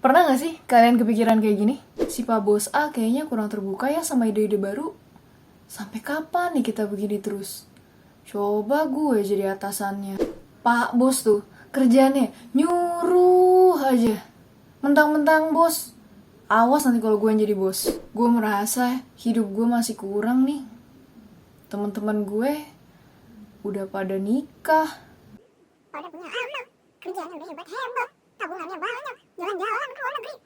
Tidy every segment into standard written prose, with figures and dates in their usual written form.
Pernah gak sih kalian kepikiran kayak gini? Si Pak Bos A kayaknya kurang terbuka ya sama ide-ide baru. Sampai kapan nih kita begini terus? Coba gue jadi atasannya. Pak Bos tuh kerjaannya nyuruh aja. Mentang-mentang bos. Awas nanti kalau gue yang jadi bos. Gue merasa hidup gue masih kurang nih. Teman-teman gue udah pada nikah. Pada punya anak, kerjanya udah hebat-hebat, tabungannya banyak, jalan-jalan ke luar negeri.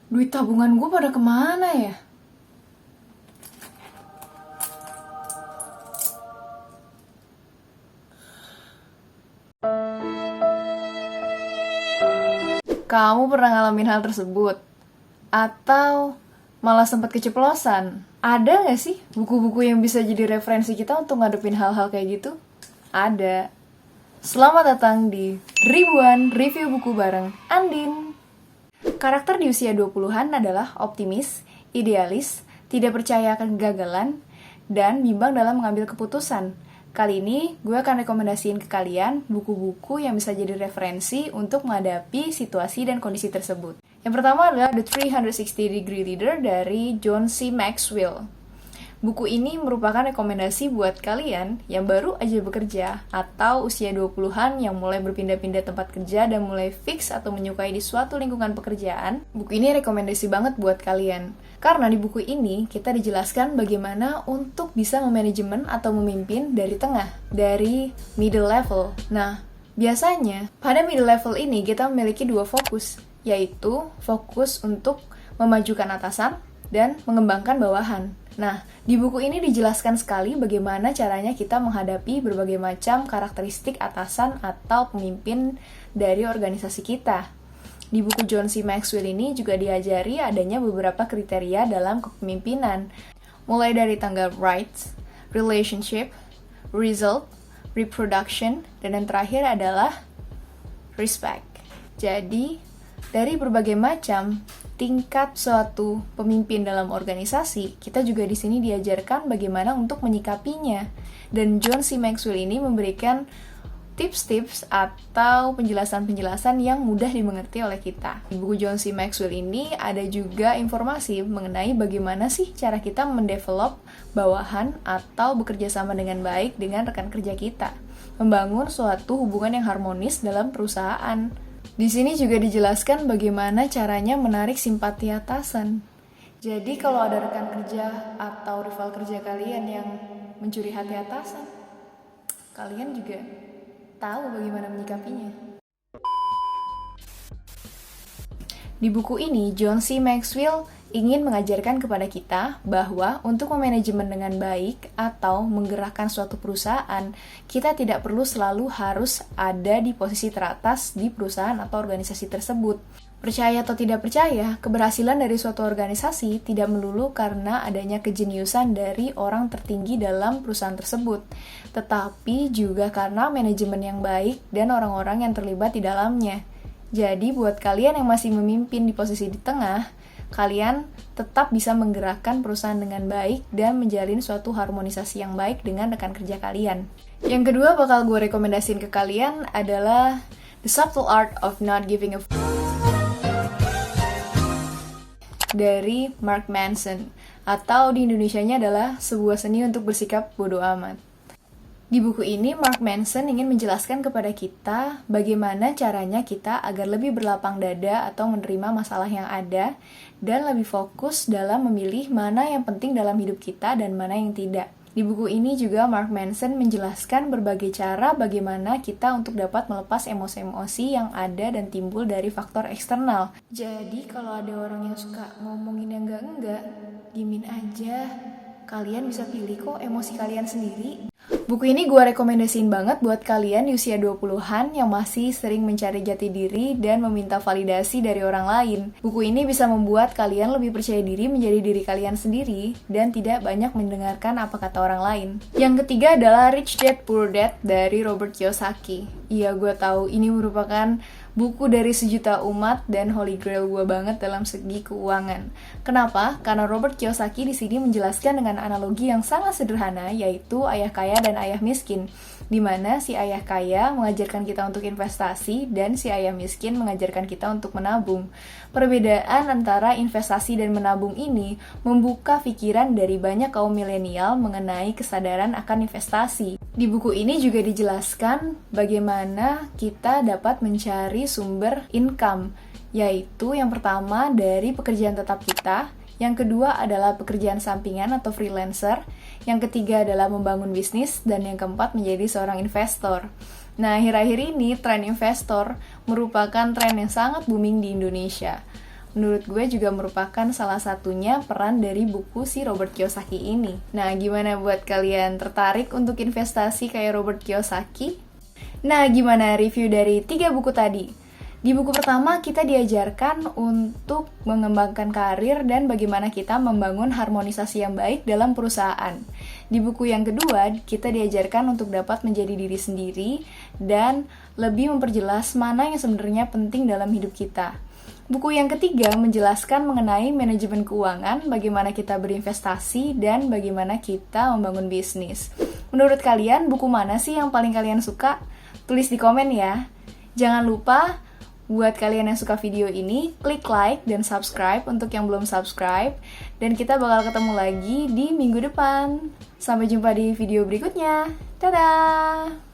Duit tabungan gue pada kemana ya? Kamu pernah ngalamin hal tersebut? Atau malah sempat keceplosan? Ada gak sih buku-buku yang bisa jadi referensi kita untuk ngadepin hal-hal kayak gitu? Ada. Selamat datang di Ribuan Review Buku bareng Andin. Karakter di usia 20-an adalah optimis, idealis, tidak percaya akan kegagalan, dan bimbang dalam mengambil keputusan. Kali ini, gue akan rekomendasiin ke kalian buku-buku yang bisa jadi referensi untuk menghadapi situasi dan kondisi tersebut. Yang pertama adalah The 360 Degree Leader dari John C. Maxwell. Buku ini merupakan rekomendasi buat kalian yang baru aja bekerja atau usia 20-an yang mulai berpindah-pindah tempat kerja dan mulai fix atau menyukai di suatu lingkungan pekerjaan. Buku ini rekomendasi banget buat kalian. Karena di buku ini kita dijelaskan bagaimana untuk bisa memanajemen atau memimpin dari tengah, dari middle level. Nah, biasanya pada middle level ini kita memiliki dua fokus, yaitu fokus untuk memajukan atasan dan mengembangkan bawahan. Nah, di buku ini dijelaskan sekali bagaimana caranya kita menghadapi berbagai macam karakteristik atasan atau pemimpin dari organisasi kita. Di buku John C. Maxwell ini juga diajari adanya beberapa kriteria dalam kepemimpinan, mulai dari tanggal rights, relationship, result, reproduction, dan yang terakhir adalah respect. Jadi, dari berbagai macam tingkat suatu pemimpin dalam organisasi, kita juga di sini diajarkan bagaimana untuk menyikapinya. Dan John C. Maxwell ini memberikan tips-tips atau penjelasan-penjelasan yang mudah dimengerti oleh kita. Di buku John C. Maxwell ini ada juga informasi mengenai bagaimana sih cara kita mendevelop bawahan atau bekerja sama dengan baik dengan rekan kerja kita, membangun suatu hubungan yang harmonis dalam perusahaan. Di sini juga dijelaskan bagaimana caranya menarik simpati atasan. Jadi kalau ada rekan kerja atau rival kerja kalian yang mencuri hati atasan, kalian juga tahu bagaimana menyikapinya. Di buku ini, John C. Maxwell ingin mengajarkan kepada kita bahwa untuk memanajemen dengan baik atau menggerakkan suatu perusahaan, kita tidak perlu selalu harus ada di posisi teratas di perusahaan atau organisasi tersebut. Percaya atau tidak percaya, keberhasilan dari suatu organisasi tidak melulu karena adanya kejeniusan dari orang tertinggi dalam perusahaan tersebut, tetapi juga karena manajemen yang baik dan orang-orang yang terlibat di dalamnya. Jadi buat kalian yang masih memimpin di posisi di tengah, kalian tetap bisa menggerakkan perusahaan dengan baik dan menjalin suatu harmonisasi yang baik dengan rekan kerja kalian. Yang kedua bakal gue rekomendasiin ke kalian adalah The Subtle Art of Not Giving a F*** dari Mark Manson, atau di Indonesianya adalah sebuah seni untuk bersikap bodoh amat. Di buku ini, Mark Manson ingin menjelaskan kepada kita bagaimana caranya kita agar lebih berlapang dada atau menerima masalah yang ada dan lebih fokus dalam memilih mana yang penting dalam hidup kita dan mana yang tidak. Di buku ini juga Mark Manson menjelaskan berbagai cara bagaimana kita untuk dapat melepas emosi-emosi yang ada dan timbul dari faktor eksternal. Jadi kalau ada orang yang suka ngomongin yang enggak-enggak, diemin aja. Kalian bisa pilih kok emosi kalian sendiri. Buku ini gue rekomendasiin banget buat kalian di usia 20-an yang masih sering mencari jati diri dan meminta validasi dari orang lain. Buku ini bisa membuat kalian lebih percaya diri menjadi diri kalian sendiri dan tidak banyak mendengarkan apa kata orang lain. Yang ketiga adalah Rich Dad Poor Dad dari Robert Kiyosaki. Iya, gue tahu ini merupakan buku dari sejuta umat dan holy grail gue banget dalam segi keuangan. Kenapa? Karena Robert Kiyosaki di sini menjelaskan dengan analogi yang sangat sederhana, yaitu ayah kaya dan ayah miskin. di mana si ayah kaya mengajarkan kita untuk investasi dan si ayah miskin mengajarkan kita untuk menabung. Perbedaan antara investasi dan menabung ini membuka pikiran dari banyak kaum milenial mengenai kesadaran akan investasi. Di buku ini juga dijelaskan bagaimana kita dapat mencari sumber income, yaitu yang pertama dari pekerjaan tetap kita, yang kedua adalah pekerjaan sampingan atau freelancer, yang ketiga adalah membangun bisnis, dan yang keempat menjadi seorang investor. Nah, akhir-akhir ini tren investor merupakan tren yang sangat booming di Indonesia. Menurut gue juga merupakan salah satunya peran dari buku si Robert Kiyosaki ini. Nah, gimana buat kalian tertarik untuk investasi kayak Robert Kiyosaki? Nah, gimana review dari 3 buku tadi? Di buku pertama, kita diajarkan untuk mengembangkan karir dan bagaimana kita membangun harmonisasi yang baik dalam perusahaan. Di buku yang kedua, kita diajarkan untuk dapat menjadi diri sendiri dan lebih memperjelas mana yang sebenarnya penting dalam hidup kita. Buku yang ketiga menjelaskan mengenai manajemen keuangan, bagaimana kita berinvestasi, dan bagaimana kita membangun bisnis. Menurut kalian, buku mana sih yang paling kalian suka? Tulis di komen ya. Jangan lupa, buat kalian yang suka video ini, klik like dan subscribe untuk yang belum subscribe. Dan kita bakal ketemu lagi di minggu depan. Sampai jumpa di video berikutnya. Dadah!